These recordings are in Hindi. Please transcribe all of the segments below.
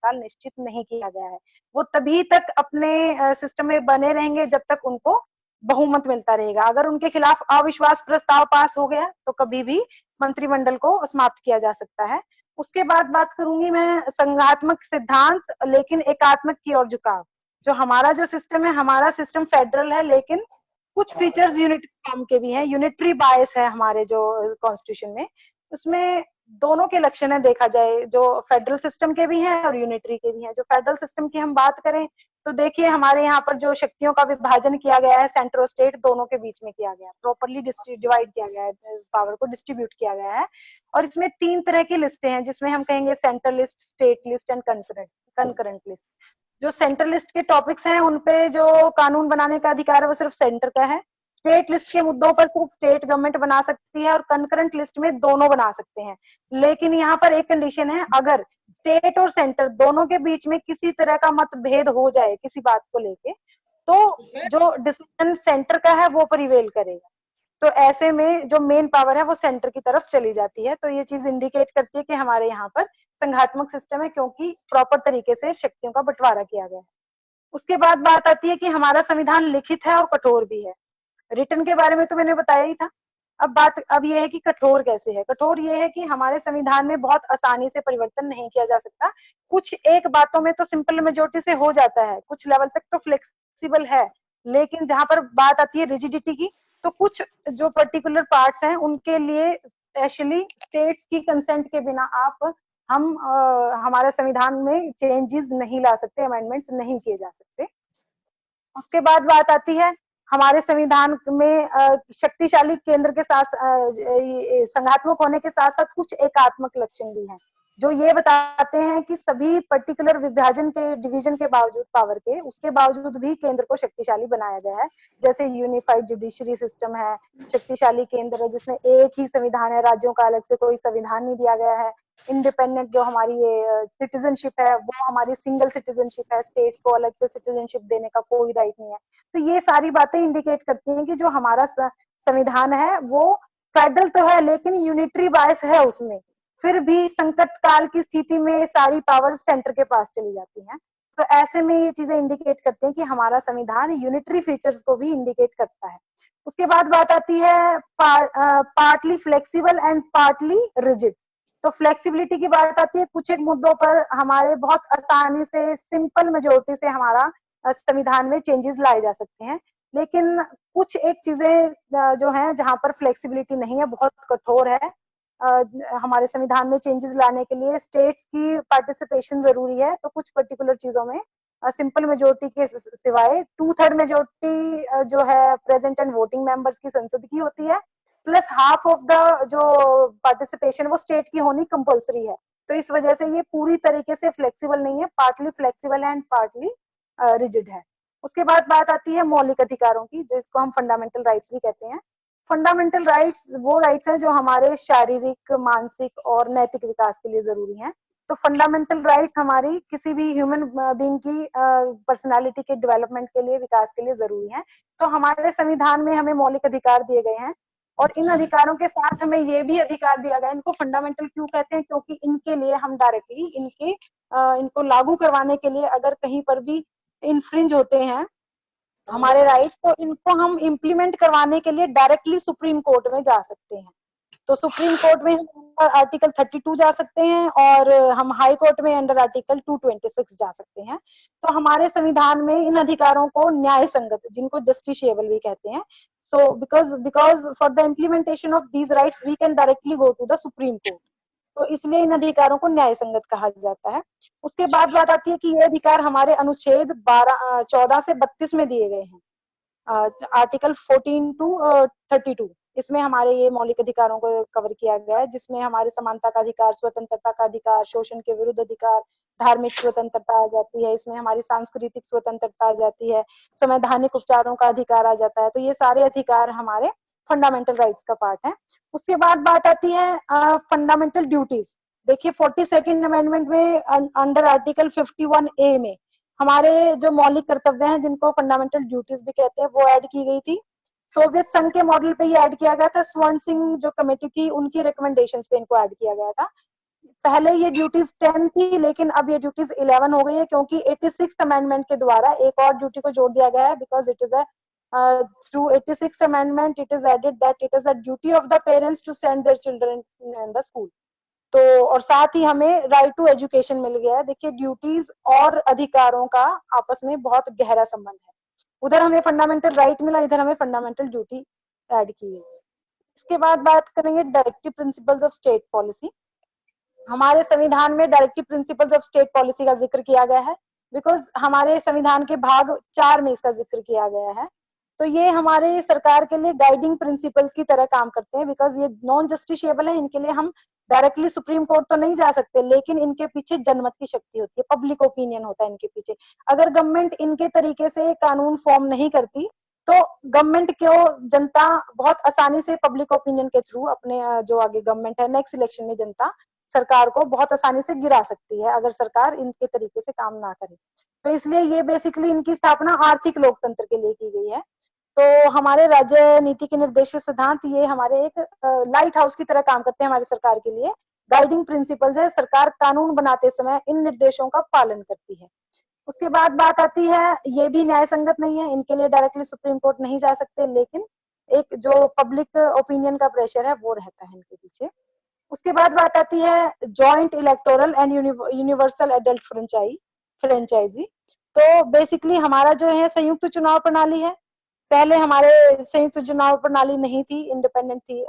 तत्काल निश्चित नहीं किया गया है। वो तभी तक अपने सिस्टम में बने रहेंगे जब तक उनको बहुमत मिलता रहेगा। अगर उनके खिलाफ अविश्वास प्रस्ताव पास हो गया तो कभी भी मंत्रिमंडल को समाप्त किया जा सकता है। उसके बाद बात करूंगी मैं संघात्मक सिद्धांत लेकिन एकात्मक की ओर झुकाव। जो हमारा जो सिस्टम है, हमारा सिस्टम फेडरल है लेकिन कुछ फीचर्स यूनिटरी फॉर्म के भी हैं। यूनिटरी बायस है हमारे जो कॉन्स्टिट्यूशन में, उसमें दोनों के लक्षण है देखा जाए, जो फेडरल सिस्टम के भी हैं और यूनिटरी के भी हैं। जो फेडरल सिस्टम की हम बात करें तो देखिए हमारे यहाँ पर जो शक्तियों का विभाजन किया गया है सेंटर और स्टेट दोनों के बीच में किया गया है, प्रॉपरली डिवाइड किया गया है, पावर को डिस्ट्रीब्यूट किया गया है। और इसमें 3 तरह की लिस्टें हैं जिसमें हम कहेंगे central list, state list and concurrent list. जो सेंट्रल लिस्ट के टॉपिक्स हैं उन पे जो कानून बनाने का अधिकार है वो सिर्फ सेंटर का है। स्टेट लिस्ट के मुद्दों पर सिर्फ स्टेट गवर्नमेंट बना सकती है और कंकरेंट लिस्ट में दोनों बना सकते हैं। लेकिन यहाँ पर एक कंडीशन है, अगर स्टेट और सेंटर दोनों के बीच में किसी तरह का मतभेद हो जाए किसी बात को लेके, तो जो डिसीजन सेंटर का है वो प्रिवेल करेगा। तो ऐसे में जो मेन पावर है वो सेंटर की तरफ चली जाती है। तो ये चीज इंडिकेट करती है कि हमारे यहाँ पर संघात्मक सिस्टम है क्योंकि प्रॉपर तरीके से शक्तियों का बंटवारा किया गया है। उसके बाद बात आती है कि हमारा संविधान लिखित है और कठोर भी है। रिटर्न के बारे में तो मैंने बताया ही था। अब ये है कि कठोर कैसे है। कठोर ये है कि हमारे संविधान में बहुत आसानी से परिवर्तन नहीं किया जा सकता। कुछ एक बातों में तो सिंपल मेजोरिटी से हो जाता है, कुछ लेवल तक तो फ्लेक्सिबल है, लेकिन जहां पर बात आती है रिजिडिटी की, तो कुछ जो पर्टिकुलर पार्ट्स हैं उनके लिए स्पेशली स्टेट्स की कंसेंट के बिना हम हमारे संविधान में चेंजेस नहीं ला सकते, अमेंडमेंट्स नहीं किए जा सकते। उसके बाद बात आती है हमारे संविधान में शक्तिशाली केंद्र के साथ संघात्मक होने के साथ साथ कुछ एकात्मक लक्षण भी हैं जो ये बताते हैं कि सभी पर्टिकुलर विभाजन के डिवीजन के बावजूद पावर के, उसके बावजूद भी केंद्र को शक्तिशाली बनाया गया है। जैसे यूनिफाइड जुडिशरी सिस्टम है, शक्तिशाली केंद्र है जिसमें एक ही संविधान है, राज्यों का अलग से कोई संविधान नहीं दिया गया है। इंडिपेंडेंट जो हमारी ये सिटीजनशिप है वो हमारी सिंगल सिटीजनशिप है, स्टेट्स को अलग से सिटीजनशिप देने का कोई राइट नहीं है। तो ये सारी बातें इंडिकेट करती हैं कि जो हमारा संविधान है वो फेडरल तो है लेकिन यूनिटरी बायस है उसमें, फिर भी संकट काल की स्थिति में सारी पावर सेंटर के पास चली जाती हैं। तो ऐसे में ये चीजें इंडिकेट करते हैं कि हमारा संविधान यूनिटरी फीचर्स को भी इंडिकेट करता है। उसके बाद बात आती है partly flexible and partly rigid. तो फ्लेक्सिबिलिटी की बात आती है, कुछ एक मुद्दों पर हमारे बहुत आसानी से सिंपल मेजोरिटी से हमारा संविधान में चेंजेस लाए जा सकते हैं, लेकिन कुछ एक चीजें जो हैं जहां पर फ्लेक्सिबिलिटी नहीं है, बहुत कठोर है। हमारे संविधान में चेंजेस लाने के लिए स्टेट्स की पार्टिसिपेशन जरूरी है। तो कुछ पर्टिकुलर चीजों में सिंपल मेजोरिटी के सिवाय 2/3 मेजोरिटी जो है प्रेजेंट एंड वोटिंग मेंबर्स की संसद की होती है, प्लस हाफ ऑफ द जो पार्टिसिपेशन वो स्टेट की होनी कंपलसरी है। तो इस वजह से ये पूरी तरीके से फ्लेक्सिबल नहीं है, partly flexible and partly rigid है। उसके बाद बात आती है मौलिक अधिकारों की, जिसको हम फंडामेंटल राइट्स भी कहते हैं। फंडामेंटल राइट्स वो राइट्स हैं जो हमारे शारीरिक, मानसिक और नैतिक विकास के लिए जरूरी हैं। तो फंडामेंटल राइट्स हमारी किसी भी ह्यूमन बीइंग की पर्सनालिटी के डेवलपमेंट के लिए, विकास के लिए जरूरी हैं। तो हमारे संविधान में हमें मौलिक अधिकार दिए गए हैं और इन अधिकारों के साथ हमें ये भी अधिकार दिया गया है। इनको फंडामेंटल क्यों कहते हैं? क्योंकि इनके लिए हम डायरेक्टली इनको लागू करवाने के लिए अगर कहीं पर भी इन्फ्रिंज होते हैं हमारे राइट्स, तो इनको हम इम्प्लीमेंट करवाने के लिए डायरेक्टली सुप्रीम कोर्ट में जा सकते हैं। तो सुप्रीम कोर्ट में हम आर्टिकल 32 जा सकते हैं और हम हाई कोर्ट में अंडर आर्टिकल 226 जा सकते हैं। तो हमारे संविधान में इन अधिकारों को न्याय संगत, जिनको जस्टिशिएबल भी कहते हैं, so because for the implementation of these rights we can directly go to the Supreme Court. तो इसलिए इन अधिकारों को न्याय संगत कहा जाता है। उसके बाद बात आती है कि ये अधिकार हमारे अनुच्छेद 14 से 32 में दिए गए हैं, आर्टिकल 14 to 32। इसमें हमारे ये मौलिक अधिकारों को कवर किया गया है, जिसमें हमारे समानता का अधिकार, स्वतंत्रता का अधिकार, शोषण के विरुद्ध अधिकार, धार्मिक स्वतंत्रता आ जाती है, इसमें हमारी सांस्कृतिक स्वतंत्रता आ जाती है, संवैधानिक उपचारों का अधिकार आ जाता है। तो ये सारे अधिकार हमारे फंडामेंटल राइट्स का पार्ट है। उसके बाद बात आती है फंडामेंटल ड्यूटीज। देखिए 42nd अमेंडमेंट में अंडर आर्टिकल 51A में हमारे जो मौलिक कर्तव्य हैं, जिनको फंडामेंटल ड्यूटीज भी कहते हैं, वो ऐड की गई थी। सोवियत संघ के मॉडल पे ये ऐड किया गया था। स्वर्ण सिंह जो कमेटी थी उनकी रिकमेंडेशंस पे इनको ऐड किया गया था। पहले ये ड्यूटीज 10 थी, लेकिन अब ये ड्यूटीज 11 हो गई है, क्योंकि 86th अमेंडमेंट के द्वारा एक और ड्यूटी को जोड़ दिया गया है, because it is a through 86th amendment it is added that it is a duty of the parents to send their children in the school. तो और साथ ही हमें राइट टू एजुकेशन मिल गया है। देखिए, ड्यूटीज और अधिकारों का आपस में बहुत गहरा संबंध है। उधर हमें फंडामेंटल राइट मिला, इधर हमें फंडामेंटल ड्यूटी ऐड की है। इसके बाद बात करेंगे directive principles of state policy. हमारे संविधान में directive principles of state policy का जिक्र किया गया है, बिकॉज हमारे संविधान के भाग 4 में इसका जिक्र किया गया है। तो ये हमारे सरकार के लिए गाइडिंग प्रिंसिपल्स की तरह काम करते हैं, बिकॉज ये नॉन जस्टिशिएबल है। इनके लिए हम डायरेक्टली सुप्रीम कोर्ट तो नहीं जा सकते, लेकिन इनके पीछे जनमत की शक्ति होती है, पब्लिक ओपिनियन होता है इनके पीछे। अगर गवर्नमेंट इनके तरीके से कानून फॉर्म नहीं करती, तो गवर्नमेंट को जनता बहुत आसानी से पब्लिक ओपिनियन के थ्रू अपने जो आगे गवर्नमेंट है, नेक्स्ट इलेक्शन में जनता सरकार को बहुत आसानी से गिरा सकती है, अगर सरकार इनके तरीके से काम ना करे। तो इसलिए ये बेसिकली इनकी स्थापना आर्थिक लोकतंत्र के लिए की गई है। तो हमारे राज्य नीति के निर्देशित सिद्धांत ये हमारे एक लाइट हाउस की तरह काम करते हैं हमारी सरकार के लिए। गाइडिंग प्रिंसिपल्स है, सरकार कानून बनाते समय इन निर्देशों का पालन करती है। उसके बाद बात आती है, ये भी न्याय संगत नहीं है, इनके लिए डायरेक्टली सुप्रीम कोर्ट नहीं जा सकते, लेकिन एक जो पब्लिक ओपिनियन का प्रेशर है वो रहता है इनके पीछे। उसके बाद बात आती है joint electoral and universal adult franchise. तो बेसिकली हमारा जो है संयुक्त चुनाव प्रणाली है। पहले हमारे संयुक्त चुनाव प्रणाली नहीं थी, इंडिपेंडेंट थी,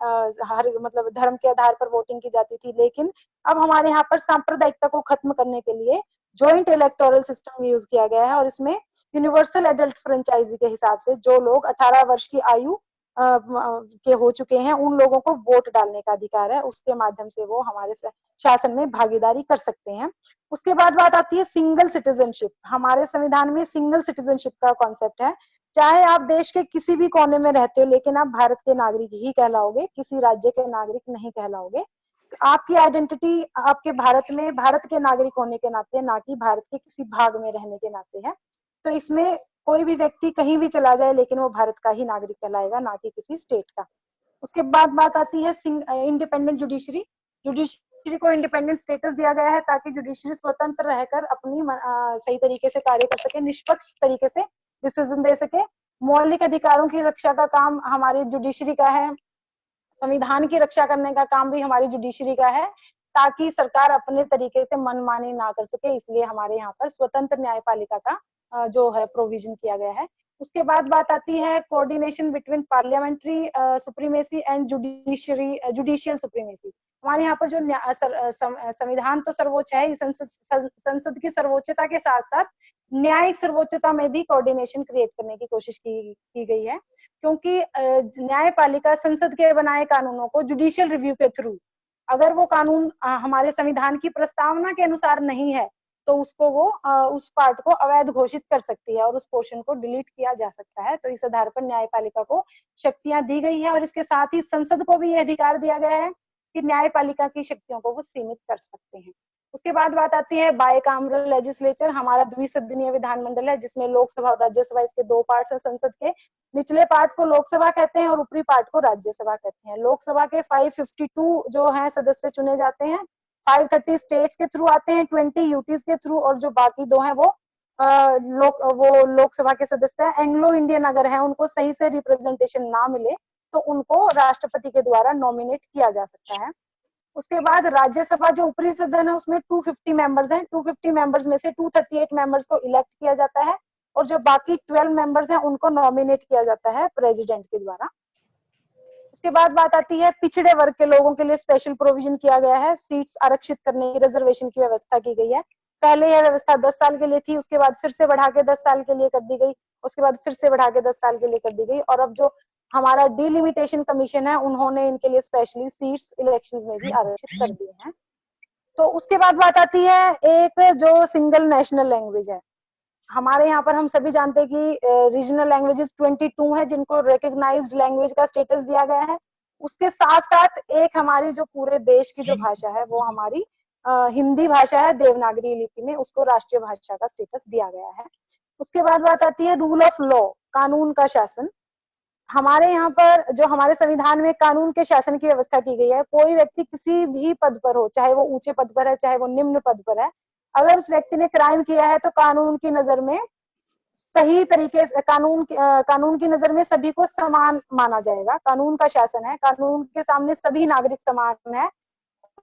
हर मतलब धर्म के आधार पर वोटिंग की जाती थी, लेकिन अब हमारे यहाँ पर सांप्रदायिकता को खत्म करने के लिए जॉइंट इलेक्टोरल सिस्टम यूज किया गया है। और इसमें यूनिवर्सल एडल्ट फ्रेंचाइजी के हिसाब से जो लोग 18 वर्ष की आयु के हो चुके हैं, उन लोगों को वोट डालने का अधिकार है, उसके माध्यम से वो हमारे शासन में भागीदारी कर सकते हैं। उसके बाद बात आती है सिंगल सिटीजनशिप। हमारे संविधान में सिंगल सिटीजनशिप का कॉन्सेप्ट है। चाहे आप देश के किसी भी कोने में रहते हो, लेकिन आप भारत के नागरिक ही कहलाओगे, किसी राज्य के नागरिक नहीं कहलाओगे। आपकी आइडेंटिटी आपके भारत में भारत के नागरिक होने के नाते, ना कि भारत के किसी भाग में रहने के नाते है। तो इसमें कोई भी व्यक्ति कहीं भी चला जाए, लेकिन वो भारत का ही नागरिक कहलाएगा, ना कि किसी स्टेट का। उसके बाद बात आती है इंडिपेंडेंट जुडिशरी। जुडिशरी को इंडिपेंडेंट स्टेटस दिया गया है, ताकि जुडिशरी स्वतंत्र रहकर अपनी सही तरीके से कार्य कर सके, निष्पक्ष तरीके से डिसीजन दे सके। मौलिक अधिकारों की रक्षा का काम हमारी जुडिशरी का है, संविधान की रक्षा करने का काम भी हमारी जुडिशरी का है, ताकि सरकार अपने तरीके से मनमानी ना कर सके। इसलिए हमारे यहाँ पर स्वतंत्र न्यायपालिका का जो है प्रोविजन किया गया है। उसके बाद बात आती है coordination between parliamentary supremacy and judicial supremacy. हमारे यहाँ पर जो संविधान तो सर्वोच्च है, संसद की सर्वोच्चता के साथ साथ न्यायिक सर्वोच्चता में भी कोऑर्डिनेशन क्रिएट करने की कोशिश की गई है, क्योंकि न्यायपालिका संसद के बनाए कानूनों को जुडिशियल रिव्यू के थ्रू, अगर वो कानून हमारे संविधान की प्रस्तावना के अनुसार नहीं है, तो उसको वो उस पार्ट को अवैध घोषित कर सकती है और उस पोर्शन को डिलीट किया जा सकता है। तो इस आधार पर न्यायपालिका को शक्तियां दी गई है, और इसके साथ ही संसद को भी यह अधिकार दिया गया है कि न्यायपालिका की शक्तियों को वो सीमित कर सकते हैं। उसके बाद बात आती है बायकामरल लेजिस्लेचर। हमारा द्विसदनीय विधानमंडल है, जिसमें लोकसभा और राज्यसभा, इसके 2 पार्ट है संसद के। निचले पार्ट को लोकसभा कहते हैं और ऊपरी पार्ट को राज्यसभा कहते हैं। लोकसभा के 552 जो है सदस्य चुने जाते हैं, 530 स्टेट्स के थ्रू आते हैं, 20 यूटीज के थ्रू, और जो बाकी 2 हैं वो लोकसभा के सदस्य है। एंग्लो इंडियन अगर है, उनको सही से रिप्रेजेंटेशन ना मिले, तो उनको राष्ट्रपति के द्वारा नॉमिनेट किया जा सकता है। उसके बाद राज्यसभा जो ऊपरी सदन है, उसमें 250 मेंबर्स हैं। 250 मेंबर्स में से 238 मेंबर्स को इलेक्ट किया जाता है, और जो बाकी 12 मेंबर्स हैं उनको नॉमिनेट किया जाता है प्रेसिडेंट के द्वारा। उसके बाद बात आती है पिछड़े वर्ग के लोगों के लिए स्पेशल प्रोविजन किया गया है, सीट्स आरक्षित करने की, रिजर्वेशन की व्यवस्था की गई है। पहले यह व्यवस्था 10 साल के लिए थी, उसके बाद फिर से बढ़ा के 10 साल के लिए कर दी गई, उसके बाद फिर से बढ़ा के 10 साल के लिए कर दी गई, और अब जो हमारा डिलिमिटेशन कमीशन है, उन्होंने इनके लिए स्पेशली सीट्स इलेक्शंस में भी आरक्षित कर दिए हैं। तो उसके बाद बात आती है एक जो सिंगल नेशनल लैंग्वेज है। हमारे यहाँ पर हम सभी जानते हैं कि रीजनल लैंग्वेजेस 22 है, जिनको रिकॉग्नाइज्ड लैंग्वेज का स्टेटस दिया गया है। उसके साथ साथ एक हमारी जो पूरे देश की जो भाषा है, वो हमारी हिंदी भाषा है, देवनागरी लिपि में, उसको राष्ट्रीय भाषा का स्टेटस दिया गया है। उसके बाद बात आती है रूल ऑफ लॉ, कानून का शासन। हमारे यहाँ पर जो हमारे संविधान में कानून के शासन की व्यवस्था की गई है, कोई व्यक्ति किसी भी पद पर हो, चाहे वो ऊंचे पद पर है, चाहे वो निम्न पद पर है, अगर उस व्यक्ति ने क्राइम किया है तो कानून की नजर में सही तरीके से कानून की नजर में सभी को समान माना जाएगा। कानून का शासन है, कानून के सामने सभी नागरिक समान है,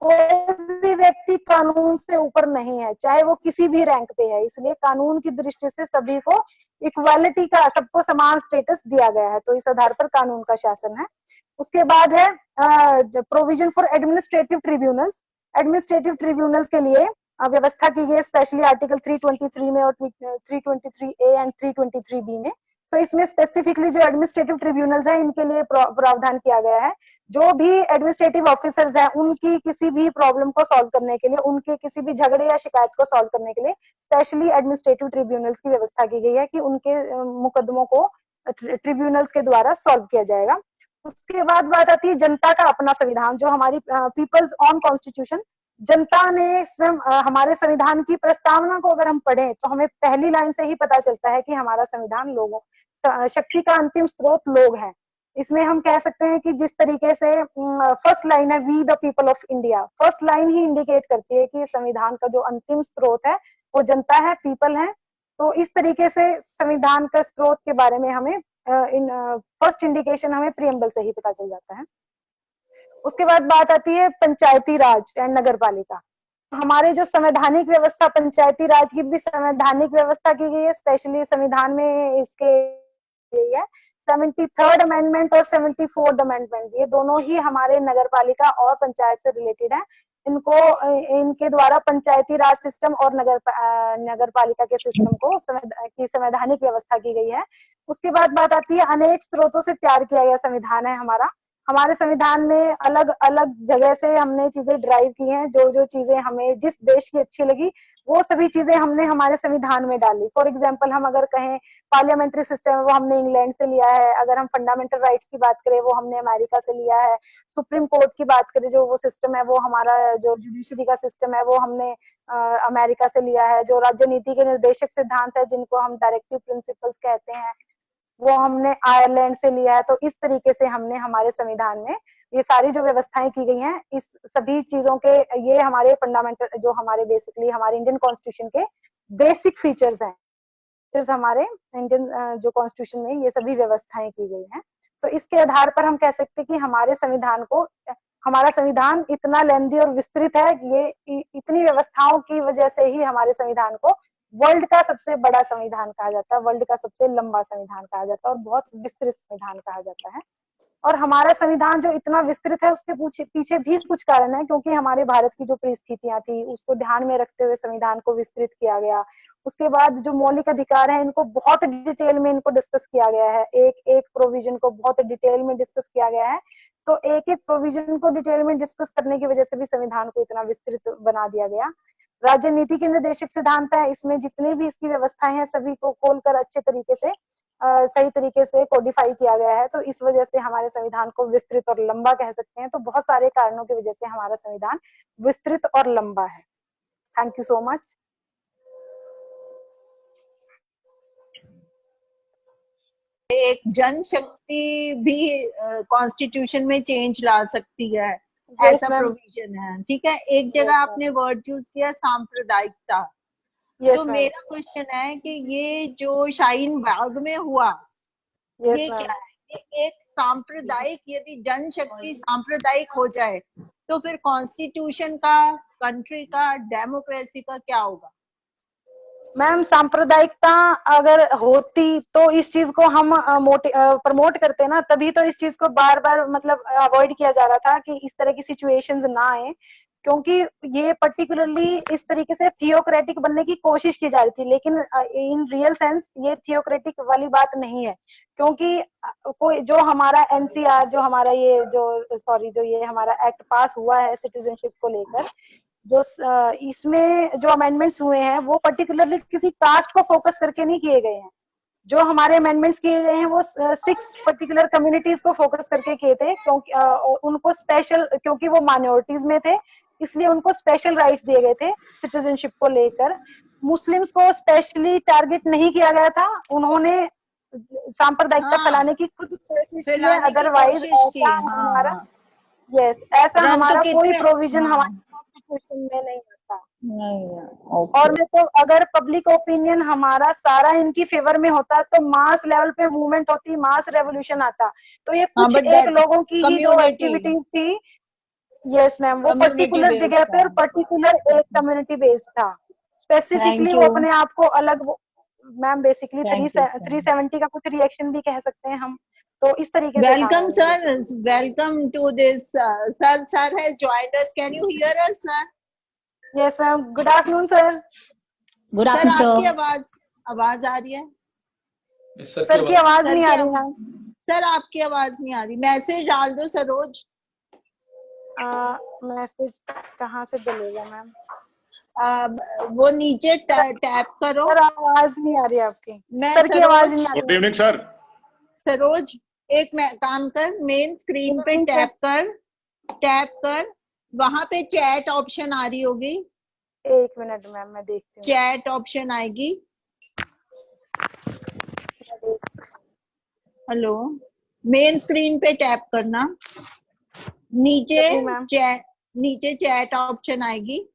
कोई भी व्यक्ति कानून से ऊपर नहीं है, चाहे वो किसी भी रैंक पे है। इसलिए कानून की दृष्टि से सभी को इक्वालिटी का, सबको समान स्टेटस दिया गया है, तो इस आधार पर कानून का शासन है। उसके बाद है provision for administrative tribunals. Administrative tribunals के लिए व्यवस्था की गई, स्पेशली आर्टिकल 323 में और 323A एंड 323B में। तो इसमें स्पेसिफिकली जो एडमिनिस्ट्रेटिव ट्रिब्यूनल्स हैं, इनके लिए प्रावधान किया गया है। जो भी एडमिनिस्ट्रेटिव ऑफिसर्स हैं, उनकी किसी भी प्रॉब्लम को सॉल्व करने के लिए, उनके किसी भी झगड़े या शिकायत को सॉल्व करने के लिए स्पेशली एडमिनिस्ट्रेटिव ट्रिब्यूनल्स की व्यवस्था की गई है कि उनके मुकदमों को ट्रिब्यूनल्स के द्वारा सॉल्व किया जाएगा। उसके बाद बात आती है जनता का अपना संविधान, जो हमारी पीपल्स ऑन कॉन्स्टिट्यूशन। जनता ने स्वयं हमारे संविधान की प्रस्तावना को अगर हम पढ़ें तो हमें पहली लाइन से ही पता चलता है कि हमारा संविधान लोगों, शक्ति का अंतिम स्रोत लोग हैं। इसमें हम कह सकते हैं कि जिस तरीके से फर्स्ट लाइन है, we the people of India, first line ही इंडिकेट करती है कि संविधान का जो अंतिम स्रोत है वो जनता है, पीपल है। तो इस तरीके से संविधान का स्रोत के बारे में हमें फर्स्ट इंडिकेशन हमें प्रियम्बल से ही पता चल जाता है। उसके बाद बात आती है पंचायती राज एंड नगर पालिका। हमारे जो संवैधानिक व्यवस्था, पंचायती राज की भी संवैधानिक व्यवस्था की गई है, स्पेशली संविधान में इसके है 73rd अमेंडमेंट और 74th अमेंडमेंट, ये दोनों ही हमारे नगर पालिका और पंचायत से रिलेटेड है। इनके द्वारा पंचायती राज सिस्टम और नगर पालिका के सिस्टम को की संवैधानिक व्यवस्था की गई है। उसके बाद बात आती है अनेक स्रोतों से तैयार किया गया संविधान है हमारा। हमारे संविधान में अलग अलग जगह से हमने चीजें ड्राइव की हैं, जो जो चीजें हमें जिस देश की अच्छी लगी वो सभी चीजें हमने हमारे संविधान में डाली। फॉर एग्जाम्पल हम अगर कहें पार्लियामेंट्री सिस्टम है वो हमने इंग्लैंड से लिया है, अगर हम फंडामेंटल राइट्स की बात करें वो हमने अमेरिका से लिया है, सुप्रीम कोर्ट की बात करें जो वो सिस्टम है वो हमारा जो जुडिशरी का सिस्टम है वो हमने अमेरिका से लिया है, जो राज्य नीति के निर्देशक सिद्धांत है जिनको हम डायरेक्टिव प्रिंसिपल्स कहते हैं वो हमने आयरलैंड से लिया है। तो इस तरीके से हमने हमारे संविधान में ये सारी जो व्यवस्थाएं की गई हैं, इस सभी चीजों के ये हमारे फंडामेंटल जो हमारे बेसिकली हमारे इंडियन कॉन्स्टिट्यूशन के बेसिक फीचर्स हैं, हमारे इंडियन जो कॉन्स्टिट्यूशन में ये सभी व्यवस्थाएं की गई हैं। तो इसके आधार पर हम कह सकते हैं कि हमारे संविधान को, हमारा संविधान इतना लेंदी और विस्तृत है, ये इतनी व्यवस्थाओं की वजह से ही हमारे संविधान को वर्ल्ड का सबसे बड़ा संविधान कहा जाता है, वर्ल्ड का सबसे लंबा संविधान कहा जाता है और बहुत विस्तृत संविधान कहा जाता है। और हमारा संविधान जो इतना विस्तृत है उसके पीछे भी कुछ कारण है, क्योंकि हमारे भारत की जो परिस्थितियां थी उसको ध्यान में रखते हुए संविधान को विस्तृत किया गया। उसके बाद जो मौलिक अधिकार है इनको बहुत डिटेल में इनको डिस्कस किया गया है, एक एक प्रोविजन को बहुत डिटेल में डिस्कस किया गया है। तो एक एक प्रोविजन को डिटेल में डिस्कस करने की वजह से भी संविधान को इतना विस्तृत बना दिया गया। राज्य नीति के निर्देशक सिद्धांत है, इसमें जितनी भी इसकी व्यवस्थाएं हैं सभी को खोलकर अच्छे तरीके से सही तरीके से कोडिफाई किया गया है। तो इस वजह से हमारे संविधान को विस्तृत और लंबा कह सकते हैं। तो बहुत सारे कारणों की वजह से हमारा संविधान विस्तृत और लंबा है। Thank you so much. एक जनशक्ति भी कॉन्स्टिट्यूशन में चेंज ला सकती है, ऐसा प्रोविजन है। ठीक है, एक जगह आपने वर्ड यूज किया सांप्रदायिकता। तो मेरा क्वेश्चन है कि ये जो शाहीन बाग में हुआ ये क्या है? ये एक सांप्रदायिक, यदि जनशक्ति सांप्रदायिक हो जाए तो फिर कॉन्स्टिट्यूशन का, कंट्री का, डेमोक्रेसी का क्या होगा? मैम सांप्रदायिकता अगर होती तो इस चीज को हम प्रमोट करते ना, तभी तो इस चीज को बार बार मतलब अवॉइड किया जा रहा था कि इस तरह की सिचुएशंस ना आए, क्योंकि ये पर्टिकुलरली इस तरीके से थियोक्रेटिक बनने की कोशिश की जा रही थी। लेकिन इन रियल सेंस ये थियोक्रेटिक वाली बात नहीं है, क्योंकि कोई जो हमारा एनसीआर जो हमारा ये हमारा एक्ट पास हुआ है सिटीजनशिप को लेकर, जो इसमें जो अमेंडमेंट्स हुए हैं वो पर्टिकुलरली किसी कास्ट को फोकस करके नहीं किए गए हैं। जो हमारे अमेंडमेंट्स किए गए हैं वो 6 पर्टिकुलर कम्युनिटीज को फोकस करके किए थे, क्योंकि उनको स्पेशल, क्योंकि वो माइनॉरिटीज में थे इसलिए उनको स्पेशल राइट्स दिए गए थे सिटीजनशिप को लेकर। मुस्लिम्स को स्पेशली टारगेट नहीं किया गया था, उन्होंने सांप्रदायिकता हाँ, फैलाने की खुद कोशिश की है, फैलाने की अदरवाइज कोशिश की ऐसा है। हमारा हाँ, यस ऐसा रन तो हमारा कोई कितने, प्रोविजन हाँ, हमारे कॉन्स्टिट्यूशन में नहीं आता। नहीं है, और ओके। मैं तो अगर पब्लिक ओपिनियन हमारा सारा इनकी फेवर में होता तो मास लेवल पे मूवमेंट होती, मास रेवोल्यूशन आता। तो ये हाँ, कुछ बट एक दैट लोगों की ही जो कम्युनिटी, एक्टिविटीज थी, यस मैम, वो कम्युनिटी पर्टिकुलर बेस्ड जगह पे था। और पर्टिकुलर एक कम्युनिटी बेस्ड था, स्पेसिफिकली थैंक वो यू, अपने आप को अलग। Ma'am basically thank you. 370 का कुछ रिएक्शन भी कह सकते हैं हम, तो इस तरीके से था Welcome, ma'am sir. Basically. Welcome to this. Sir has joined us. Can you hear us, sir? Yes ma'am, good afternoon sir. Good sir afternoon आपकी सर। आवाज आ रही है? सर की आवाज सर नहीं की आ रही मैम। सर आपकी आवाज नहीं आ रही। मैसेज डाल दो सरोज। मैसेज कहाँ से डलेगा मैम? वो नीचे टैप करो। सर आवाज नहीं आ रही आपकी, मैं सर की आवाज नहीं आ गुड रही। Evening sir. सरोज एक काम कर, मेन स्क्रीन पे टैप कर, वहां पे चैट ऑप्शन आ रही होगी। एक मिनट मैम, मैं देखती हूँ। चैट ऑप्शन आएगी। हेलो, मेन स्क्रीन पे टैप करना, नीचे जी मैम। चैट ऑप्शन आएगी।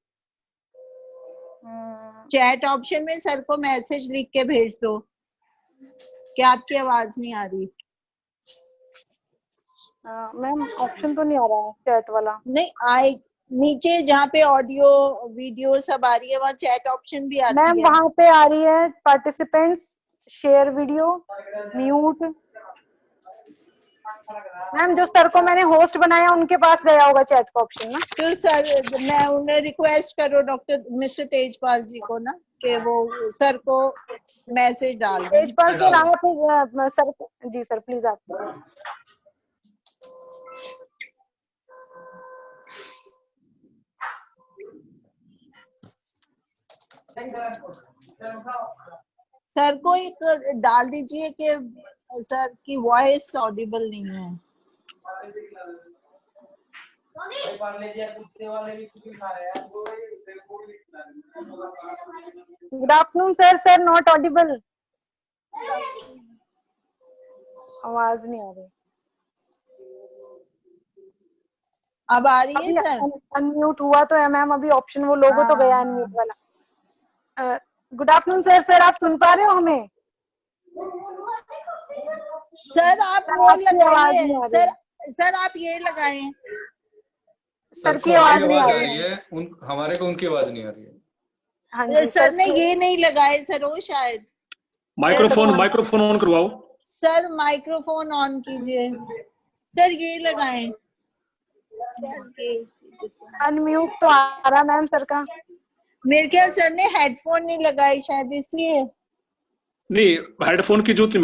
चैट ऑप्शन में सर को मैसेज लिख के भेज दो कि आपकी आवाज नहीं आ रही। मैम ऑप्शन तो नहीं आ रहा है चैट वाला। नहीं आए, नीचे जहाँ पे ऑडियो वीडियो सब आ रही है वहाँ चैट ऑप्शन भी आती मैम है। वहां पे आ रही है participants, share video, mute. Ma'am जो सर को मैंने होस्ट बनाया उनके पास गया होगा चैट का ऑप्शन ना। तो सर मैं उन्हें रिक्वेस्ट करो डॉक्टर मिस्टर तेजपाल जी को ना कि वो सर को मैसेज डाल दें। तेजपाल सर आप सर जी सर प्लीज आप। सर को एक डाल दीजिए कि सर की वॉइस ऑडिबल नहीं है। Good afternoon sir, sir not Audible. आवाज नहीं आ रही। अब आ रही है अभी सर? अनम्यूट हुआ तो है मैम, अभी ऑप्शन वो लोगो तो गया हाँ। अनम्यूट वाला। गुड आफ्टरनून सर, सर आप सुन पा रहे हो हमें? सर आप सर वो आपकी आवाज नहीं लगाइए, आ रही। सर आप ये लगाएं। सर की आवाज नहीं आ रही है, हमारे को उनकी आवाज नहीं आ रही है। हाँ जी सर ने ये नहीं लगाए सर, वो शायद माइक्रोफोन ऑन करवाओ। सर माइक्रोफोन ऑन कीजिए। सर ये लगाएं। अनम्यूट तो आ रहा मैम सर का। मेरे ख्याल सर ने हेडफोन नहीं लगाए शायद इसलिए। नहीं, हेडफोन की जरूरत